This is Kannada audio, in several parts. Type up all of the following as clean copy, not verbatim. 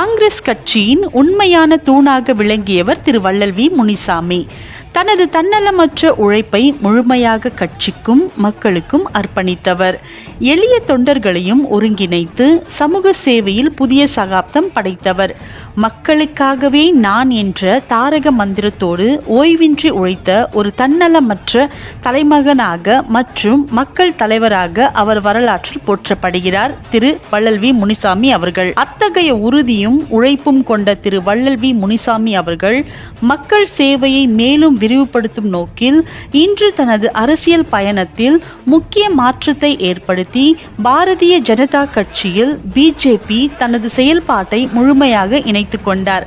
காங்கிரஸ் கட்சியின் உண்மையான தூணாக விளங்கியவர் திரு வள்ளல் வி முனிசாமி. தனது தன்னலமற்ற உழைப்பை முழுமையாக கட்சிக்கும் மக்களுக்கும் அர்ப்பணித்தவர். எளிய தொண்டர்களையும் ஒருங்கிணைத்து சமூக சேவையில் புதிய சகாப்தம் படைத்தவர். மக்களுக்காகவே நான் என்ற தாரக மந்திரத்தோடு ஓய்வின்றி உழைத்த ஒரு தன்னலமற்ற தலைமகனாக மற்றும் மக்கள் தலைவராக அவர் வரலாற்றில் போற்றப்படுகிறார் திரு வள்ளல் வி முனிசாமி அவர்கள். அத்தகைய உறுதியும் உழைப்பும் கொண்ட திரு வள்ளல் வி முனிசாமி அவர்கள் மக்கள் சேவையை மேலும் விரிவுபடுத்தும் நோக்கில் இன்று தனது அரசியல் பயணத்தில் முக்கிய மாற்றத்தை ஏற்படுத்தி பாரதிய ஜனதா கட்சியில் பிஜேபி தனது செயல்பாட்டை முழுமையாக இணைத்துக் கொண்டார்.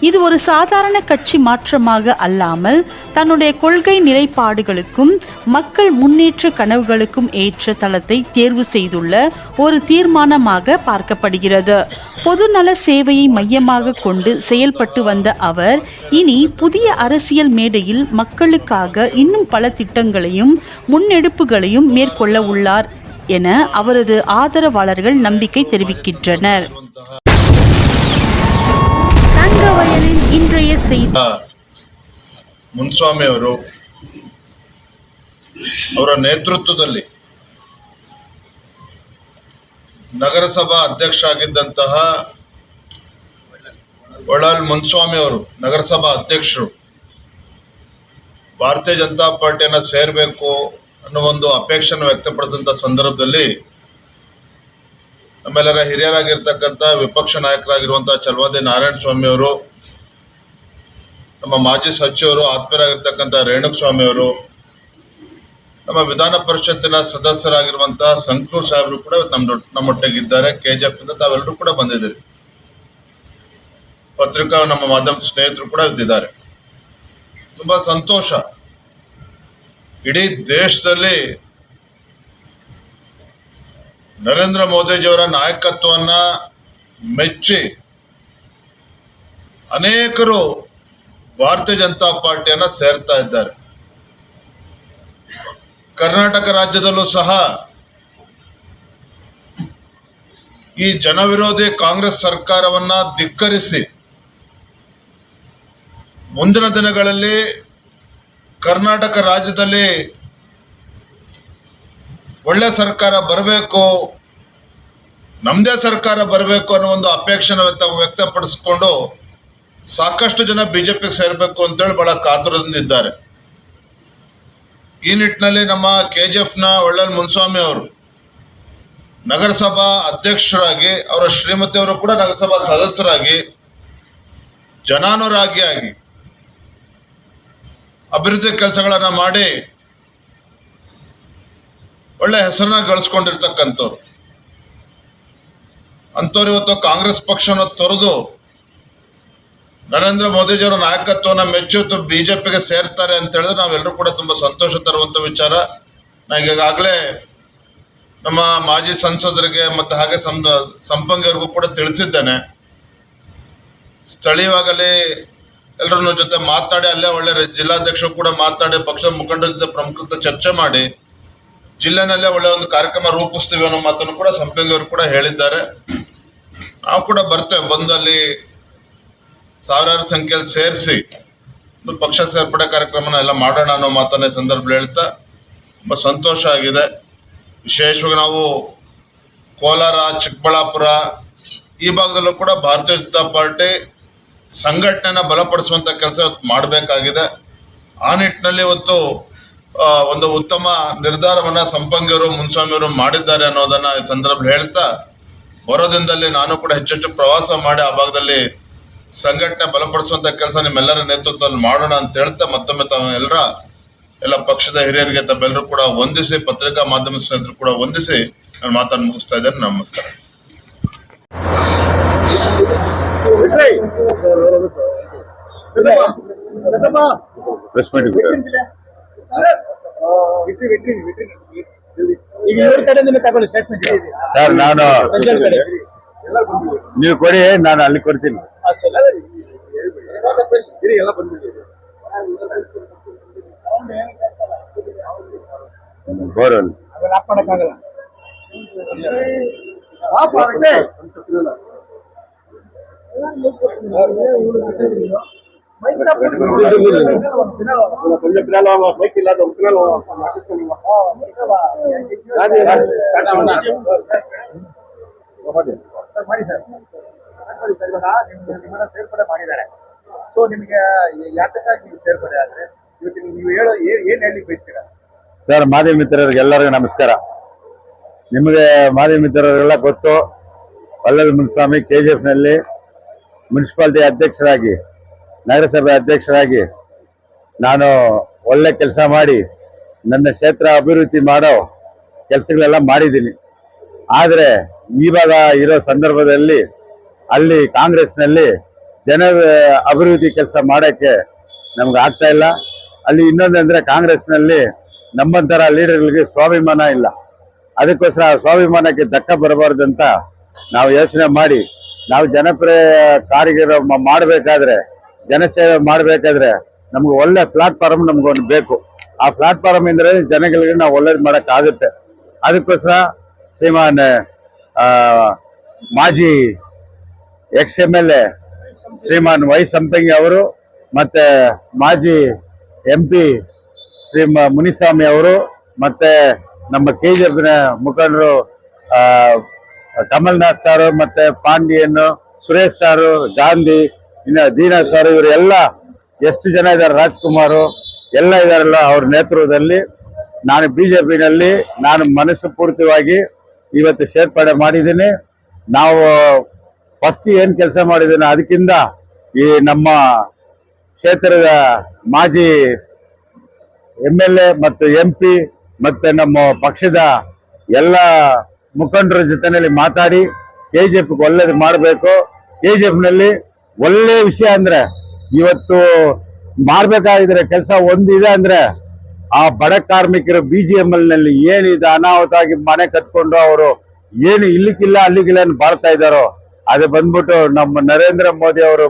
இது ஒரு சாதாரண கட்சி மாற்றமாக அல்லாமல் தன்னுடைய கொள்கை நிலைப்பாடுகளுக்கும் மக்கள் முன்னேற்ற கனவுகளுக்கும் ஏற்ற தளத்தை தேர்வு செய்துள்ள ஒரு தீர்மானமாக பார்க்கப்படுகிறது. பொதுநல சேவையை மையமாக கொண்டு செயல்பட்டு வந்த அவர் இனி புதிய அரசியல் மேடையில் மக்களுக்காக இன்னும் பல திட்டங்களையும் முன்னெடுப்புகளையும் மேற்கொள்ள உள்ளார் என அவரது ஆதரவாளர்கள் நம்பிக்கை தெரிவிக்கின்றனர். இன்றைய செய்தி ಮುನಿಸ್ವಾಮಿ ಅವರ ನೇತೃತ್ವದಲ್ಲಿ ನಗರಸಭಾ ಅಧ್ಯಕ್ಷರಾಗಿದ್ದಂತಹ ವಳ್ಳಲ್ ಮುನಿಸ್ವಾಮಿ ಅವರು ನಗರಸಭಾ ಅಧ್ಯಕ್ಷರು ಭಾರತೀಯ ಜನತಾ ಪಾರ್ಟಿಯನ್ನು ಸೇರಬೇಕು ಅನ್ನೋ ಒಂದು ಅಪೇಕ್ಷೆಯನ್ನು ವ್ಯಕ್ತಪಡಿಸಿದಂಥ ಸಂದರ್ಭದಲ್ಲಿ ನಮ್ಮೆಲ್ಲರ ಹಿರಿಯರಾಗಿರ್ತಕ್ಕಂಥ ವಿಪಕ್ಷ ನಾಯಕರಾಗಿರುವಂತಹ ಚಲವಾದಿ ನಾರಾಯಣ ಸ್ವಾಮಿ ಅವರು, ನಮ್ಮ ಮಾಜಿ ಸಚಿವರು ಆತ್ಮೀಯರಾಗಿರ್ತಕ್ಕಂಥ ರೇಣುಕಸ್ವಾಮಿ ಅವರು, ನಮ್ಮ ವಿಧಾನ ಪರಿಷತ್ತಿನ ಸದಸ್ಯರಾಗಿರುವಂತಹ ಸಂಕನೂರ್ ಸಾಹೇಬರು ಕೂಡ ನಮ್ಮೊಟ್ಟಿಗಿದ್ದಾರೆ. KGF ಇಂದ ತಾವೆಲ್ಲರೂ ಕೂಡ ಬಂದಿದ್ದೀರಿ. ಪತ್ರಿಕಾ ನಮ್ಮ ಮಾಧ್ಯಮ ಸ್ನೇಹಿತರು ಕೂಡ ಇದ್ದಾರೆ. ತುಂಬಾ ಸಂತೋಷ. ಇಡೀ ದೇಶದಲ್ಲಿ ನರೇಂದ್ರ ಮೋದಿಜಿಯವರ ನಾಯಕತ್ವವನ್ನ ಮೆಚ್ಚಿ ಅನೇಕರು ಭಾರತೀಯ ಜನತಾ ಪಾರ್ಟಿಯನ್ನ ಸೇರ್ತಾ ಇದ್ದಾರೆ. ಕರ್ನಾಟಕ ರಾಜ್ಯದಲ್ಲೂ ಸಹ ಈ ಜನವಿರೋಧಿ ಕಾಂಗ್ರೆಸ್ ಸರ್ಕಾರವನ್ನ ಧಿಕ್ಕರಿಸಿ ಮುಂದಿನ ದಿನಗಳಲ್ಲಿ ಕರ್ನಾಟಕ ರಾಜ್ಯದಲ್ಲಿ ಒಳ್ಳೆ ಸರ್ಕಾರ ಬರಬೇಕು, ನಮ್ಮದೇ ಸರ್ಕಾರ ಬರಬೇಕು ಅನ್ನೋ ಒಂದು ಅಪೇಕ್ಷೆನ ವ್ಯಕ್ತಪಡಿಸಿಕೊಂಡು ಸಾಕಷ್ಟು ಜನ ಬಿಜೆಪಿಗೆ ಸೇರಬೇಕು ಅಂತೇಳಿ ಬಹಳ ಕಾತುರದಿಂದಿದ್ದಾರೆ. ಈ ನಿಟ್ಟಿನಲ್ಲಿ ನಮ್ಮ KGFನ ವಳ್ಳಲ್ ಮುನಿಸ್ವಾಮಿ ಅವರು ನಗರಸಭಾ ಅಧ್ಯಕ್ಷರಾಗಿ, ಅವರ ಶ್ರೀಮತಿಯವರು ಕೂಡ ನಗರಸಭಾ ಸದಸ್ಯರಾಗಿ, ಜನಾನುರಾಗಿಯಾಗಿ ಅಭಿವೃದ್ಧಿ ಕೆಲಸಗಳನ್ನ ಮಾಡಿ ಒಳ್ಳೆ ಹೆಸರನ್ನ ಗಳಿಸ್ಕೊಂಡಿರ್ತಕ್ಕಂಥವ್ರು. ಅಂಥವ್ರು ಇವತ್ತು ಕಾಂಗ್ರೆಸ್ ಪಕ್ಷವನ್ನು ತೊರೆದು ನರೇಂದ್ರ ಮೋದಿಜಿಯವರ ನಾಯಕತ್ವವನ್ನು ಮೆಚ್ಚುತ್ತು ಬಿಜೆಪಿಗೆ ಸೇರ್ತಾರೆ ಅಂತ ಹೇಳಿದ್ರೆ ನಾವೆಲ್ಲರೂ ಕೂಡ ತುಂಬಾ ಸಂತೋಷ ತರುವಂತ ವಿಚಾರ. ನಾನು ಈಗಾಗಲೇ ನಮ್ಮ ಮಾಜಿ ಸಂಸದರಿಗೆ ಮತ್ತೆ ಹಾಗೆ ಸಂಪಂಗಿಯವ್ರಿಗೂ ಕೂಡ ತಿಳಿಸಿದ್ದೇನೆ. ಸ್ಥಳೀಯವಾಗಲಿ ಎಲ್ಲರ ಜೊತೆ ಮಾತಾಡಿ, ಅಲ್ಲೇ ಒಳ್ಳೆ ಜಿಲ್ಲಾಧ್ಯಕ್ಷರು ಕೂಡ ಮಾತಾಡಿ, ಪಕ್ಷದ ಮುಖಂಡರ ಜೊತೆ ಪ್ರಮುಖ ಚರ್ಚೆ ಮಾಡಿ ಜಿಲ್ಲೆನಲ್ಲೇ ಒಳ್ಳೆ ಒಂದು ಕಾರ್ಯಕ್ರಮ ರೂಪಿಸ್ತೀವಿ ಅನ್ನೋ ಮಾತನ್ನು ಕೂಡ ಸಂಪಂಗಿಯವರು ಕೂಡ ಹೇಳಿದ್ದಾರೆ. ನಾವು ಕೂಡ ಬರ್ತೇವೆ, ಬಂದಲ್ಲಿ ಸಾವಿರಾರು ಸಂಖ್ಯೆಯಲ್ಲಿ ಸೇರಿಸಿ ಒಂದು ಪಕ್ಷ ಸೇರ್ಪಡೆ ಕಾರ್ಯಕ್ರಮನ ಎಲ್ಲ ಮಾಡೋಣ ಅನ್ನೋ ಮಾತನ್ನ ಸಂದರ್ಭದಲ್ಲಿ ಹೇಳ್ತಾ ತುಂಬಾ ಸಂತೋಷ ಆಗಿದೆ. ವಿಶೇಷವಾಗಿ ನಾವು ಕೋಲಾರ, ಚಿಕ್ಕಬಳ್ಳಾಪುರ ಈ ಭಾಗದಲ್ಲೂ ಕೂಡ ಭಾರತೀಯ ಜನತಾ ಪಾರ್ಟಿ ಸಂಘಟನೆನ ಬಲಪಡಿಸುವಂತ ಕೆಲಸ ಮಾಡಬೇಕಾಗಿದೆ. ಆ ನಿಟ್ಟಿನಲ್ಲಿ ಇವತ್ತು ಒಂದು ಉತ್ತಮ ನಿರ್ಧಾರವನ್ನ ಸಂಪಂಗಿಯವರು, ಮುನಿಸ್ವಾಮಿಯವರು ಮಾಡಿದ್ದಾರೆ ಅನ್ನೋದನ್ನ ಈ ಸಂದರ್ಭದಲ್ಲಿ ಹೇಳ್ತಾ, ಬರೋ ದಿನದಲ್ಲಿ ನಾನು ಕೂಡ ಹೆಚ್ಚೆಚ್ಚು ಪ್ರವಾಸ ಮಾಡಿ ಆ ಭಾಗದಲ್ಲಿ ಸಂಘಟನೆ ಬಲಪಡಿಸುವಂತ ಕೆಲಸ ನಿಮ್ಮೆಲ್ಲರ ನೇತೃತ್ವದಲ್ಲಿ ಮಾಡೋಣ ಅಂತ ಹೇಳ್ತಾ ಮತ್ತೊಮ್ಮೆ ಎಲ್ಲ ಪಕ್ಷದ ಹಿರಿಯರಿಗೆ ತಮ್ಮೆಲ್ಲರೂ ಕೂಡ ವಂದಿಸಿ, ಪತ್ರಿಕಾ ಮಾಧ್ಯಮ ಸ್ನೇಹಿತರು ಕೂಡ ವಂದಿಸಿ ನಾನು ಮಾತನ್ನು ಮುಗಿಸ್ತಾ ಇದ್ದೇನೆ. ನಮಸ್ಕಾರ. ಸರ್, ನಾನು ನೀವು ಕೊಡಿ, ನಾನು ಅಲ್ಲಿ ಕೊಡ್ತೀನಿ. ಬೋರ್ವೆಲ್ ಸೇರ್ಪಡೆ ಮಾಡಿದ್ದಾರೆ. ಸೊ ನಿಮಗೆ ಯಾತಕ್ಕಾಗಿ ನೀವು ಸೇರ್ಪಡೆ ಆದ್ರೆ ಇವತ್ತು ನೀವು ಹೇಳೋ ಏನ್ ಹೇಳಿ ಬಯಸ್ತೀರಾ? ಸರ್, ಮಾಧ್ಯಮ ಮಿತ್ರರಿಗೆ ಎಲ್ಲರಿಗೂ ನಮಸ್ಕಾರ. ನಿಮಗೆ ಮಾಧ್ಯಮ ಮಿತ್ರರಿಗೆಲ್ಲ ಗೊತ್ತು, ವಲ್ಲಭಿ ಮುನಿಸ್ವಾಮಿ KGF ನಲ್ಲಿ ಮುನ್ಸಿಪಾಲಿಟಿ ಅಧ್ಯಕ್ಷರಾಗಿ, ನಗರಸಭೆ ಅಧ್ಯಕ್ಷರಾಗಿ ನಾನು ಒಳ್ಳೆ ಕೆಲಸ ಮಾಡಿ ನನ್ನ ಕ್ಷೇತ್ರ ಅಭಿವೃದ್ಧಿ ಮಾಡೋ ಕೆಲಸಗಳೆಲ್ಲ ಮಾಡಿದ್ದೀನಿ. ಆದರೆ ಇವಾಗ ಇರೋ ಸಂದರ್ಭದಲ್ಲಿ ಅಲ್ಲಿ ಕಾಂಗ್ರೆಸ್ನಲ್ಲಿ ಜನ ಅಭಿವೃದ್ಧಿ ಕೆಲಸ ಮಾಡೋಕ್ಕೆ ನಮ್ಗೆ ಆಗ್ತಾ ಇಲ್ಲ. ಅಲ್ಲಿ ಇನ್ನೊಂದಂದ್ರೆ ಕಾಂಗ್ರೆಸ್ನಲ್ಲಿ ನಮ್ಮಂತರ ಲೀಡರ್ಗಳಿಗೆ ಸ್ವಾಭಿಮಾನ ಇಲ್ಲ. ಅದಕ್ಕೋಸ್ಕರ ಸ್ವಾಭಿಮಾನಕ್ಕೆ ಧಕ್ಕೆ ಬರಬಾರ್ದಂತ ನಾವು ಯೋಚನೆ ಮಾಡಿ, ನಾವು ಜನಪ್ರಿಯ ಕಾರ್ಯ ಮಾಡಬೇಕಾದ್ರೆ, ಜನಸೇವೆ ಮಾಡಬೇಕಾದ್ರೆ ನಮ್ಗೆ ಒಳ್ಳೆ ಪ್ಲಾಟ್ಫಾರ್ಮ್ ನಮ್ಗೊಂದು ಬೇಕು. ಆ ಪ್ಲಾಟ್ಫಾರ್ಮ್ ಇಂದ್ರೆ ಜನಗಳಿಗೆ ನಾವು ಒಳ್ಳೇದು ಮಾಡೋಕ್ಕಾಗುತ್ತೆ. ಅದಕ್ಕೋಸ್ಕರ ಶ್ರೀಮಾನ್ ಮಾಜಿ XMLA ಶ್ರೀಮಾನ್ ವೈ ಸಂಪಂಗಿ ಅವರು ಮತ್ತೆ ಮಾಜಿ MP ಶ್ರೀ ಮುನಿಸ್ವಾಮಿ ಅವರು ಮತ್ತೆ ನಮ್ಮ KGF ಮುಖಂಡರು ಕಮಲ್ನಾಥ್ ಸಾರು ಮತ್ತೆ ಪಾಂಡಿಯನ್, ಸುರೇಶ್ ಸಾರು, ಗಾಂಧಿ, ಇನ್ನು ದೀನಾ ಸಾರು, ಇವರೆಲ್ಲ ಎಷ್ಟು ಜನ ಇದ್ದಾರೆ, ರಾಜ್ಕುಮಾರ್ ಎಲ್ಲ ಇದಾರಲ್ಲ, ಅವ್ರ ನೇತೃತ್ವದಲ್ಲಿ ನಾನು BJP-ನಲ್ಲಿ ನಾನು ಮನಸ್ಸು ಪೂರ್ತಿಯಾಗಿ ಇವತ್ತು ಸೇರ್ಪಡೆ ಮಾಡಿದ್ದೀನಿ. ನಾವು ಫಸ್ಟ್ ಏನ್ ಕೆಲಸ ಮಾಡಿದ್ದೀನಿ ಅದಕ್ಕಿಂತ ಈ ನಮ್ಮ ಕ್ಷೇತ್ರದ ಮಾಜಿ MLA ಮತ್ತು MP ಮತ್ತೆ ನಮ್ಮ ಪಕ್ಷದ ಎಲ್ಲ ಮುಖಂಡರ ಜೊತೆನಲ್ಲಿ ಮಾತಾಡಿ KGF ಒಳ್ಳೇದು ಮಾಡಬೇಕು. KGF-ನಲ್ಲಿ ಒಳ್ಳೆ ವಿಷಯ ಅಂದ್ರೆ ಇವತ್ತು ಮಾಡ್ಬೇಕಾಗಿದ್ರೆ ಕೆಲಸ ಒಂದಿದೆ ಅಂದ್ರೆ ಆ ಬಡ ಕಾರ್ಮಿಕರು BGML-ನಲ್ಲಿ ಏನಿದೆ ಅನಾಹುತವಾಗಿ ಮನೆ ಕಟ್ಕೊಂಡು ಅವರು ಏನು ಇಲ್ಲಿಕ್ಕಿಲ್ಲ ಅಲ್ಲಿಗಿಲ್ಲ ಬಾಳ್ತಾ ಇದ್ದಾರೋ, ಅದು ಬಂದ್ಬಿಟ್ಟು ನಮ್ಮ ನರೇಂದ್ರ ಮೋದಿ ಅವರು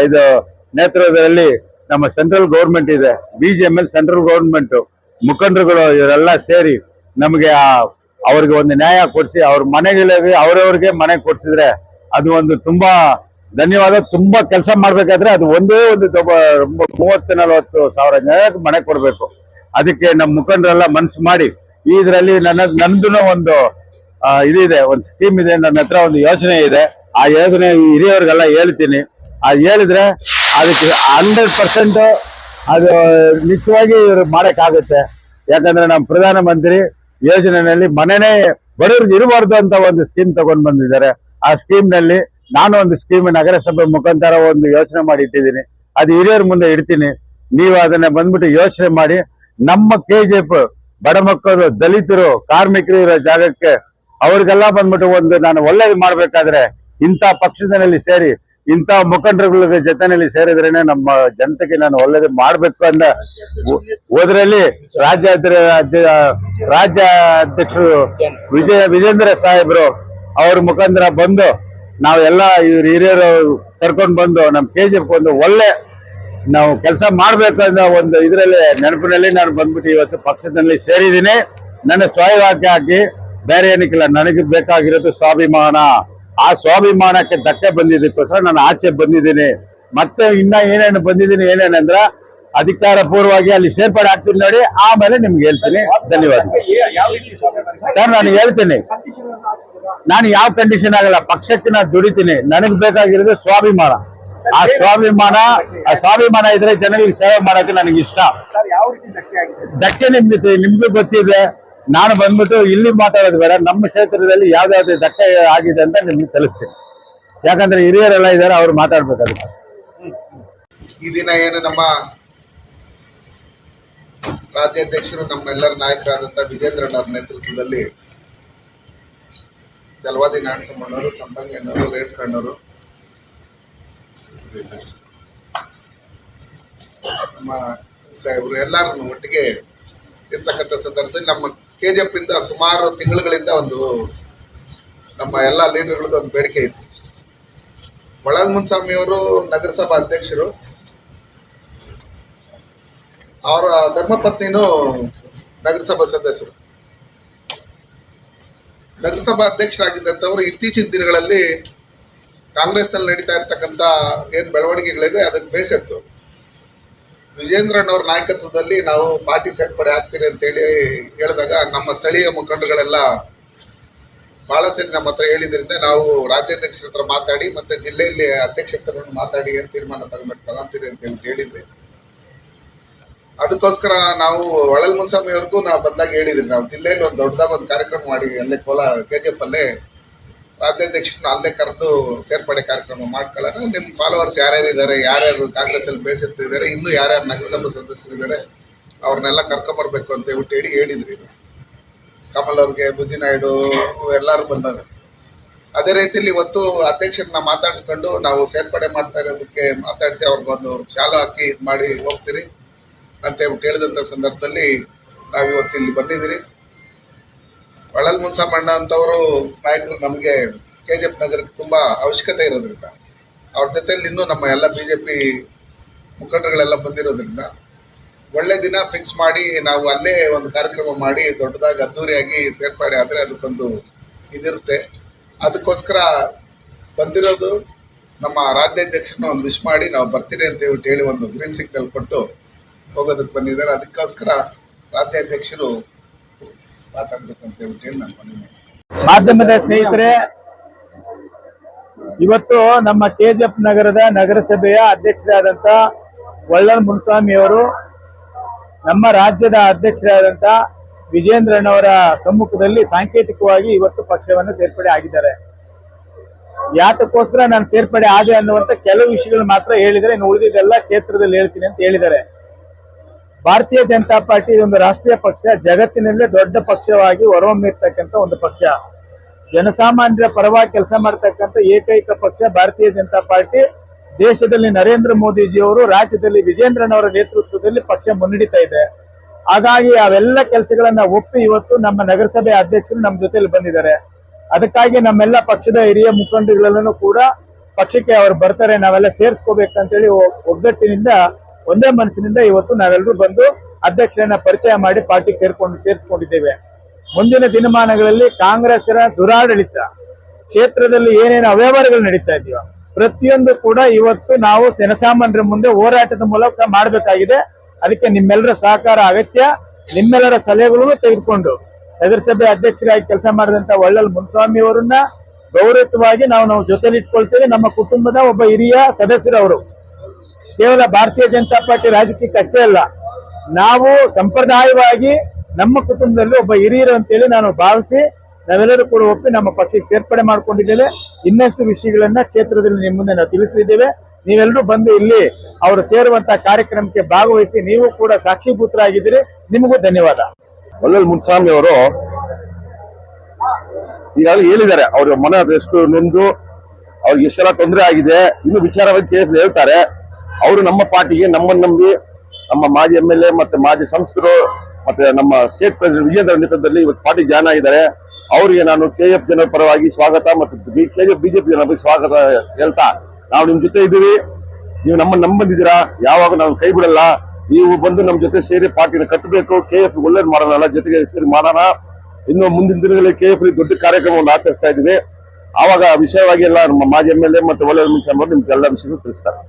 ಇದು ನೇತೃತ್ವದಲ್ಲಿ ನಮ್ಮ ಸೆಂಟ್ರಲ್ ಗೌರ್ಮೆಂಟ್ ಇದೆ, BGML ಸೆಂಟ್ರಲ್ ಗೌರ್ಮೆಂಟ್ ಮುಖಂಡರುಗಳು ಇವರೆಲ್ಲ ಸೇರಿ ನಮಗೆ ಅವ್ರಿಗೆ ಒಂದು ನ್ಯಾಯ ಕೊಡಿಸಿ ಅವ್ರ ಮನೆಗಳಿಗೆ ಅವರವ್ರಿಗೆ ಮನೆ ಕೊಡ್ಸಿದ್ರೆ ಅದು ಒಂದು ತುಂಬಾ ಧನ್ಯವಾದ. ತುಂಬಾ ಕೆಲಸ ಮಾಡ್ಬೇಕಾದ್ರೆ ಅದು ಒಂದೇ ಒಂದು 30-40 ಸಾವಿರ ಜನಕ್ಕೆ ಮನೆ ಕೊಡ್ಬೇಕು. ಅದಕ್ಕೆ ನಮ್ಮ ಮುಖಂಡರೆಲ್ಲ ಮನಸ್ಸು ಮಾಡಿ ಇದರಲ್ಲಿ ನಂದು ಒಂದು ಇದಿದೆ, ಒಂದು ಸ್ಕೀಮ್ ಇದೆ, ನನ್ನ ಹತ್ರ ಒಂದು ಯೋಚನೆ ಇದೆ. ಆ ಯೋಜನೆ ಹಿರಿಯವರಿಗೆಲ್ಲ ಹೇಳ್ತೀನಿ. ಅದು ಹೇಳಿದ್ರೆ ಅದಕ್ಕೆ 100% ಅದು ನಿಜವಾಗಿ ಇವರು ಮಾಡಕ್ಕಾಗುತ್ತೆ. ಯಾಕಂದ್ರೆ ನಮ್ಮ ಪ್ರಧಾನಮಂತ್ರಿ ಯೋಜನೆಯಲ್ಲಿ ಮನೆನೇ ಬಡವರಿಗೆ ಇರಬಾರ್ದು ಅಂತ ಒಂದು ಸ್ಕೀಮ್ ತಗೊಂಡ್ ಬಂದಿದ್ದಾರೆ. ಆ ಸ್ಕೀಮ್ ನಲ್ಲಿ ನಾನು ಒಂದು ಸ್ಕೀಮ್ ನಗರಸಭೆ ಮುಖಾಂತರ ಒಂದು ಯೋಚನೆ ಮಾಡಿ ಇಟ್ಟಿದ್ದೀನಿ. ಅದು ಹಿರಿಯರ ಮುಂದೆ ಇಡ್ತೀನಿ. ನೀವು ಅದನ್ನ ಬಂದ್ಬಿಟ್ಟು ಯೋಚನೆ ಮಾಡಿ ನಮ್ಮ KGF ಬಡ ಮಕ್ಕಳು, ದಲಿತರು, ಕಾರ್ಮಿಕರು ಇರೋ ಜಾಗಕ್ಕೆ ಅವ್ರಿಗೆಲ್ಲ ಬಂದ್ಬಿಟ್ಟು ಒಂದು ನಾನು ಒಳ್ಳೇದು ಮಾಡ್ಬೇಕಾದ್ರೆ ಇಂಥ ಪಕ್ಷದಲ್ಲಿ ಸೇರಿ ಇಂಥ ಮುಖಂಡರುಗಳ ಜೊತೆನಲ್ಲಿ ಸೇರಿದ್ರೇನೆ ನಮ್ಮ ಜನತೆಗೆ ನಾನು ಒಳ್ಳೇದು ಮಾಡ್ಬೇಕು ಅಂತ ಹೋದ್ರಲ್ಲಿ ರಾಜ್ಯಾಧ್ಯಕ್ಷರು ವಿಜೇಂದ್ರ ಸಾಹೇಬ್ರು ಅವ್ರ ಮುಖಾಂತರ ಬಂದು ನಾವೆಲ್ಲ ಇವ್ರ ಹಿರಿಯರು ಕರ್ಕೊಂಡು ಬಂದು ನಮ್ಮ KGF ಒಂದು ಒಳ್ಳೆ ನಾವು ಕೆಲಸ ಮಾಡ್ಬೇಕು ಅನ್ನೋ ಒಂದು ಇದರಲ್ಲಿ ನೆನಪಿನಲ್ಲಿ ನಾನು ಬಂದ್ಬಿಟ್ಟು ಇವತ್ತು ಪಕ್ಷದಲ್ಲಿ ಸೇರಿದ್ದೀನಿ. ನನ್ನ ಸ್ವಯವಾಕ್ಯ ಹಾಕಿ ಬೇರೆ ಏನಕ್ಕಿಲ್ಲ, ನನಗೆ ಬೇಕಾಗಿರೋದು ಸ್ವಾಭಿಮಾನ. ಆ ಸ್ವಾಭಿಮಾನಕ್ಕೆ ಧಕ್ಕೆ ಬಂದಿದ್ದಕ್ಕೋಸ್ಕರ ನಾನು ಆಚೆ ಬಂದಿದ್ದೀನಿ. ಮತ್ತೆ ಇನ್ನ ಏನೇನು ಬಂದಿದ್ದೀನಿ ಏನೇನಂದ್ರ ಅಧಿಕಾರ ಪೂರ್ವವಾಗಿ ಅಲ್ಲಿ ಸೇರ್ಪಡೆ ಆಗ್ತೀನಿ ನೋಡಿ, ಆಮೇಲೆ ನಿಮ್ಗೆ ಹೇಳ್ತೀನಿ. ಧನ್ಯವಾದ ಸರ್. ನಾನು ಹೇಳ್ತೀನಿ, ನಾನು ಯಾವ ಕಂಡೀಷನ್ ಆಗಲ್ಲ, ಪಕ್ಷಕ್ಕೆ ನಾನು ದುಡಿತೀನಿ. ನನಗ್ ಬೇಕಾಗಿರೋದು ಸ್ವಾಭಿಮಾನ. ಆ ಸ್ವಾಭಿಮಾನ ಇದ್ರೆ ಜನಗಳಿಗೆ ಸೇವೆ ಮಾಡಕ್ಕೆ ನನಗೆ ಇಷ್ಟ. ಧಕ್ಕೆ ನಿಮ್ಗೂ ಗೊತ್ತಿದೆ. ನಾನು ಬಂದ್ಬಿಟ್ಟು ಇಲ್ಲಿ ಮಾತಾಡೋದು ಬೇಡ, ನಮ್ಮ ಕ್ಷೇತ್ರದಲ್ಲಿ ಯಾವ್ದಾವ್ದು ಧಕ್ಕೆ ಆಗಿದೆ ಅಂತ ನಿಮ್ಗೆ ತಿಳಿಸ್ತೀನಿ. ಯಾಕಂದ್ರೆ ಹಿರಿಯರೆಲ್ಲ ಇದ್ದಾರೆ, ಅವ್ರು ಮಾತಾಡ್ಬೇಕಾಗುತ್ತೆ. ಈ ದಿನ ಏನು ನಮ್ಮ ರಾಜ್ಯಾಧ್ಯಕ್ಷರು ನಮ್ಮೆಲ್ಲರ ನಾಯಕರಾದಂಥ ವಿಜೇಂದ್ರಣ್ಣವ್ರ ನೇತೃತ್ವದಲ್ಲಿ ಚಲವಾದಿ ನಾರಾಯಣಸ್ವಾಮಣ್ಣವರು, ಸಂಪಂಗಿ ಅಣ್ಣವರು, ರೇಣುಕಣ್ಣವರು, ನಮ್ಮ ಸಾಹೇಬರು ಎಲ್ಲರನ್ನು ಒಟ್ಟಿಗೆ ಇರ್ತಕ್ಕಂಥ ಸಂದರ್ಭದಲ್ಲಿ ನಮ್ಮ KGF ಇಂದ ಸುಮಾರು ತಿಂಗಳುಗಳಿಂದ ಒಂದು ನಮ್ಮ ಎಲ್ಲ ಲೀಡರ್ಗಳದ್ದು ಒಂದು ಬೇಡಿಕೆ ಇತ್ತು. ವಲ್ಲಭಿ ಮುನಿಸ್ವಾಮಿ ಅವರು ನಗರಸಭಾ ಅಧ್ಯಕ್ಷರು, ಅವರ ಧರ್ಮಪತ್ನಿನೂ ನಗರಸಭಾ ಸದಸ್ಯರು. ನಗರಸಭಾ ಅಧ್ಯಕ್ಷರಾಗಿದ್ದಂಥವರು ಇತ್ತೀಚಿನ ದಿನಗಳಲ್ಲಿ ಕಾಂಗ್ರೆಸ್ನಲ್ಲಿ ನಡೀತಾ ಇರ್ತಕ್ಕಂಥ ಏನು ಬೆಳವಣಿಗೆಗಳಿದೆ ಅದಕ್ಕೆ ಬೇಸತ್ತು ವಿಜೇಂದ್ರಣ್ಣವ್ರ ನಾಯಕತ್ವದಲ್ಲಿ ನಾವು ಪಾರ್ಟಿ ಸೇರ್ಪಡೆ ಆಗ್ತೀರಿ ಅಂತೇಳಿ ಹೇಳಿದಾಗ ನಮ್ಮ ಸ್ಥಳೀಯ ಮುಖಂಡಗಳೆಲ್ಲ ಭಾಳ ಸರಿ ನಮ್ಮ ಹತ್ರ ಹೇಳಿದ್ರಿಂದ ನಾವು ರಾಜ್ಯಾಧ್ಯಕ್ಷರ ಹತ್ರ ಮಾತಾಡಿ ಮತ್ತೆ ಜಿಲ್ಲೆಯಲ್ಲಿ ಅಧ್ಯಕ್ಷರನ್ನು ಮಾತಾಡಿ ಏನು ತೀರ್ಮಾನ ತಗೊಂತೀರಿ ಅಂತ ಹೇಳಿದ್ವಿ. ಅದಕ್ಕೋಸ್ಕರ ನಾವು ಹೊಳಲ್ ಮುನ್ಸ್ವಾಮಿ ಅವ್ರಿಗೂ ನಾವು ಬಂದಾಗ ಹೇಳಿದ್ರಿ, ನಾವು ಜಿಲ್ಲೆಯಲ್ಲಿ ಒಂದು ದೊಡ್ಡದಾಗ ಒಂದು ಕಾರ್ಯಕ್ರಮ ಮಾಡಿ ಅಲ್ಲೇ KGF ಅಲ್ಲೇ ರಾಜ್ಯಾಧ್ಯಕ್ಷರನ್ನ ಅಲ್ಲೇ ಕರೆದು ಸೇರ್ಪಡೆ ಕಾರ್ಯಕ್ರಮ ಮಾಡ್ಕೊಳ್ಳೋಣ. ನಿಮ್ಮ ಫಾಲೋವರ್ಸ್ ಯಾರ್ಯಾರು ಇದ್ದಾರೆ, ಯಾರ್ಯಾರು ಕಾಂಗ್ರೆಸ್ ಅಲ್ಲಿ ಬೇಸತ್ತಿದ್ದಾರೆ, ಇನ್ನೂ ಯಾರ್ಯಾರು ನಗರಸಭಾ ಸದಸ್ಯರಿದ್ದಾರೆ ಅವ್ರನ್ನೆಲ್ಲ ಕರ್ಕೊಂಬರ್ಬೇಕು ಅಂತ ಹೇಳಿ ಹೇಳಿದ್ರಿ. ಕಮಲ್ ಅವ್ರಿಗೆ, ಬುಜ್ಜಿ ನಾಯ್ಡು ಎಲ್ಲರೂ ಬಂದಾಗ ಅದೇ ರೀತಿಯಲ್ಲಿ ಇವತ್ತು ಅಧ್ಯಕ್ಷರನ್ನ ಮಾತಾಡಿಸ್ಕೊಂಡು ನಾವು ಸೇರ್ಪಡೆ ಮಾಡ್ತಾ ಇರೋದಕ್ಕೆ ಮಾತಾಡಿಸಿ ಅವ್ರಿಗೊಂದು ಶಾಲು ಹಾಕಿ ಇದು ಮಾಡಿ ಹೋಗ್ತೀರಿ ಅಂತ ಹೇಳಿದಂಥ ಸಂದರ್ಭದಲ್ಲಿ ನಾವು ಇವತ್ತು ಇಲ್ಲಿ ಬಂದಿದ್ದೀರಿ. ಹೊಳಲ್ ಮುನ್ಸಮ್ಮಣ್ಣ ಅಂತವರು ನಾಯಕರು ನಮಗೆ KGF ನಗರಕ್ಕೆ ತುಂಬ ಅವಶ್ಯಕತೆ ಇರೋದ್ರಿಂದ ಅವ್ರ ಜೊತೆಯಲ್ಲಿ ಇನ್ನೂ ನಮ್ಮ ಎಲ್ಲ BJP ಮುಖಂಡರುಗಳೆಲ್ಲ ಬಂದಿರೋದ್ರಿಂದ ಒಳ್ಳೆ ದಿನ ಫಿಕ್ಸ್ ಮಾಡಿ ನಾವು ಅಲ್ಲೇ ಒಂದು ಕಾರ್ಯಕ್ರಮ ಮಾಡಿ ದೊಡ್ಡದಾಗಿ ಅದ್ದೂರಿಯಾಗಿ ಸೇರ್ಪಡೆ ಆದರೆ ಅದಕ್ಕೊಂದು ಇದಿರುತ್ತೆ. ಅದಕ್ಕೋಸ್ಕರ ಬಂದಿರೋದು ನಮ್ಮ ರಾಜ್ಯಾಧ್ಯಕ್ಷರನ್ನ ಒಂದು ವಿಶ್ ಮಾಡಿ ನಾವು ಬರ್ತೀರಿ ಅಂತ ಹೇಳಿ ಒಂದು ಗ್ರೀನ್ ಸಿಗ್ನಲ್ ಕೊಟ್ಟು ಹೋಗೋದಕ್ಕೆ ಬಂದಿದ್ದಾರೆ. ಅದಕ್ಕೋಸ್ಕರ ರಾಜ್ಯಾಧ್ಯಕ್ಷರು ಮಾತಾಡ್ಬೇಕಂತ ಹೇಳಿ ನಾನು ಮನವಿ ಮಾಡ್ತೀನಿ. ಮಾಧ್ಯಮದ ಸ್ನೇಹಿತರೆ, ಇವತ್ತು ನಮ್ಮ KGF ನಗರದ ನಗರಸಭೆಯ ಅಧ್ಯಕ್ಷರಾದಂತ ಹೊಳಲ್ ಮುನ್ಸ್ವಾಮಿ ಅವರು ನಮ್ಮ ರಾಜ್ಯದ ಅಧ್ಯಕ್ಷರಾದಂತ ವಿಜೇಂದ್ರಣ್ಣವರ ಸಮ್ಮುಖದಲ್ಲಿ ಸಾಂಕೇತಿಕವಾಗಿ ಇವತ್ತು ಪಕ್ಷವನ್ನು ಸೇರ್ಪಡೆ ಆಗಿದ್ದಾರೆ. ಯಾತಕ್ಕೋಸ್ಕರ ನಾನು ಸೇರ್ಪಡೆ ಆದೆ ಅನ್ನುವಂತ ಕೆಲವು ವಿಷಯಗಳು ಮಾತ್ರ ಹೇಳಿದರೆ, ಇನ್ನು ಉಳಿದಿದ್ದೆಲ್ಲ ಕ್ಷೇತ್ರದಲ್ಲಿ ಹೇಳ್ತೀನಿ ಅಂತ ಹೇಳಿದ್ದಾರೆ. ಭಾರತೀಯ ಜನತಾ ಪಾರ್ಟಿ ಒಂದು ರಾಷ್ಟ್ರೀಯ ಪಕ್ಷ, ಜಗತ್ತಿನಲ್ಲೇ ದೊಡ್ಡ ಪಕ್ಷವಾಗಿ ಹೊರಹೊಮ್ಮಿರ್ತಕ್ಕಂಥ ಒಂದು ಪಕ್ಷ, ಜನಸಾಮಾನ್ಯರ ಪರವಾಗಿ ಕೆಲಸ ಮಾಡ್ತಕ್ಕಂಥ ಏಕೈಕ ಪಕ್ಷ ಭಾರತೀಯ ಜನತಾ ಪಾರ್ಟಿ. ದೇಶದಲ್ಲಿ ನರೇಂದ್ರ ಮೋದಿಜಿಯವರು, ರಾಜ್ಯದಲ್ಲಿ ವಿಜೇಂದ್ರನವರ ನೇತೃತ್ವದಲ್ಲಿ ಪಕ್ಷ ಮುನ್ನಡೀತಾ ಇದೆ. ಹಾಗಾಗಿ ಅವೆಲ್ಲ ಕೆಲಸಗಳನ್ನ ಒಪ್ಪಿ ಇವತ್ತು ನಮ್ಮ ನಗರಸಭೆ ಅಧ್ಯಕ್ಷರು ನಮ್ಮ ಜೊತೆಲಿ ಬಂದಿದ್ದಾರೆ. ಅದಕ್ಕಾಗಿ ನಮ್ಮೆಲ್ಲ ಪಕ್ಷದ ಹಿರಿಯ ಮುಖಂಡರುಗಳನ್ನು ಕೂಡ ಪಕ್ಷಕ್ಕೆ ಅವರು ಬರ್ತಾರೆ, ನಾವೆಲ್ಲ ಸೇರಿಸ್ಕೋಬೇಕಂತೇಳಿ ಒಗ್ಗಟ್ಟಿನಿಂದ ಒಂದೇ ಮನಸ್ಸಿನಿಂದ ಇವತ್ತು ನಾವೆಲ್ಲರೂ ಬಂದು ಅಧ್ಯಕ್ಷರನ್ನ ಪರಿಚಯ ಮಾಡಿ ಪಾರ್ಟಿಗೆ ಸೇರಿಸ್ಕೊಂಡಿದ್ದೇವೆ. ಮುಂದಿನ ದಿನಮಾನಗಳಲ್ಲಿ ಕಾಂಗ್ರೆಸ್ನ ದುರಾಡಳಿತ ಕ್ಷೇತ್ರದಲ್ಲಿ ಏನೇನು ಅವ್ಯವಹಾರಗಳು ನಡೀತಾ ಇದೆಯೋ ಪ್ರತಿಯೊಂದು ಕೂಡ ಇವತ್ತು ನಾವು ಜನಸಾಮಾನ್ಯರ ಮುಂದೆ ಹೋರಾಟದ ಮೂಲಕ ಮಾಡಬೇಕಾಗಿದೆ. ಅದಕ್ಕೆ ನಿಮ್ಮೆಲ್ಲರ ಸಹಕಾರ ಅಗತ್ಯ. ನಿಮ್ಮೆಲ್ಲರ ಸಲಹೆಗಳನ್ನು ತೆಗೆದುಕೊಂಡು ನಗರಸಭೆ ಅಧ್ಯಕ್ಷರಾಗಿ ಕೆಲಸ ಮಾಡಿದಂತ ಹೊಳಲ್ ಮುನ್ಸ್ವಾಮಿ ಅವರನ್ನ ಗೌರವಯುತವಾಗಿ ನಾವು ಜೊತೆಲಿ ಇಟ್ಕೊಳ್ತೇವೆ. ನಮ್ಮ ಕುಟುಂಬದ ಒಬ್ಬ ಹಿರಿಯ ಸದಸ್ಯರವರು. ಕೇವಲ ಭಾರತೀಯ ಜನತಾ ಪಾರ್ಟಿ ರಾಜಕೀಯಕ್ಕೆ ಅಷ್ಟೇ ಅಲ್ಲ, ನಾವು ಸಂಪ್ರದಾಯವಾಗಿ ನಮ್ಮ ಕುಟುಂಬದಲ್ಲಿ ಒಬ್ಬ ಹಿರಿಯರು ಅಂತೇಳಿ ನಾನು ಭಾವಿಸಿ ನಾವೆಲ್ಲರೂ ಕೂಡ ಒಪ್ಪಿ ನಮ್ಮ ಪಕ್ಷಕ್ಕೆ ಸೇರ್ಪಡೆ ಮಾಡ್ಕೊಂಡಿದ್ದೇವೆ. ಇನ್ನಷ್ಟು ವಿಷಯಗಳನ್ನ ಕ್ಷೇತ್ರದಲ್ಲಿ ನಿಮ್ಮ ಮುಂದೆ ನಾವು ತಿಳಿಸಲಿದ್ದೇವೆ. ನೀವೆಲ್ಲರೂ ಬಂದು ಇಲ್ಲಿ ಅವರು ಸೇರುವಂತಹ ಕಾರ್ಯಕ್ರಮಕ್ಕೆ ಭಾಗವಹಿಸಿ ನೀವು ಕೂಡ ಸಾಕ್ಷೀಭೂತರಾಗಿದ್ದೀರಿ. ನಿಮಗೂ ಧನ್ಯವಾದ. ಹೊಳಲ್ ಮುನ್ಸ್ವಾಮಿ ಅವರು ಈಗಾಗಲೇ ಹೇಳಿದ್ದಾರೆ, ಅವ್ರ ಮನ ಎಷ್ಟು ನೊಂದು ಅವ್ರಿಗೆ ಎಷ್ಟೆಲ್ಲ ತೊಂದರೆ ಆಗಿದೆ, ಇನ್ನು ವಿಚಾರವಾಗಿ KGF ಹೇಳ್ತಾರೆ. ಅವರು ನಮ್ಮ ಪಾರ್ಟಿಗೆ ನಮ್ಮನ್ನು ನಂಬಿ ನಮ್ಮ ಮಾಜಿ MLA ಮತ್ತೆ ಮಾಜಿ ಸಂಸದರು ಮತ್ತೆ ನಮ್ಮ ಸ್ಟೇಟ್ ಪ್ರೆಸಿಡೆಂಟ್ ವಿಜೇಂದ್ರ ನೇತೃತ್ವದಲ್ಲಿ ಇವತ್ತು ಪಾರ್ಟಿ ಜಾಯ್ನ್ ಆಗಿದ್ದಾರೆ. ಅವರಿಗೆ ನಾನು KGF ಜನರ ಪರವಾಗಿ ಸ್ವಾಗತ ಮತ್ತು BJP ಜನರ ಸ್ವಾಗತ ಹೇಳ್ತಾ, ನಾವು ನಿಮ್ ಜೊತೆ ಇದ್ದೀವಿ, ನೀವು ನಮ್ಮನ್ನು ನಂಬಂದಿದ್ದೀರಾ, ಯಾವಾಗ ನಾವು ಕೈ ಬಿಡಲ್ಲ. ನೀವು ಬಂದು ನಮ್ಮ ಜೊತೆ ಸೇರಿ ಪಾರ್ಟಿನ ಕಟ್ಟಬೇಕು, KGF ಒಳ್ಳೇದು ಮಾಡೋಣ, ಜೊತೆಗೆ ಸೇರಿ ಮಾಡೋಣ. ಇನ್ನು ಮುಂದಿನ ದಿನಗಳಲ್ಲಿ KGF ದೊಡ್ಡ ಕಾರ್ಯಕ್ರಮವನ್ನು ಆಚರಿಸ್ತಾ ಇದ್ದೀವಿ. ಆವಾಗ ವಿಷಯವಾಗಿ ಎಲ್ಲ ನಮ್ಮ ಮಾಜಿ MLA ಮತ್ತೆ ಹೊಳಲ್ ಮುನ್ಸ್ವಾಮಿ ಅವರು ನಿಮ್ಗೆ ಎಲ್ಲ ವಿಷಯಗಳು ತಿಳಿಸ್ತಾರೆ.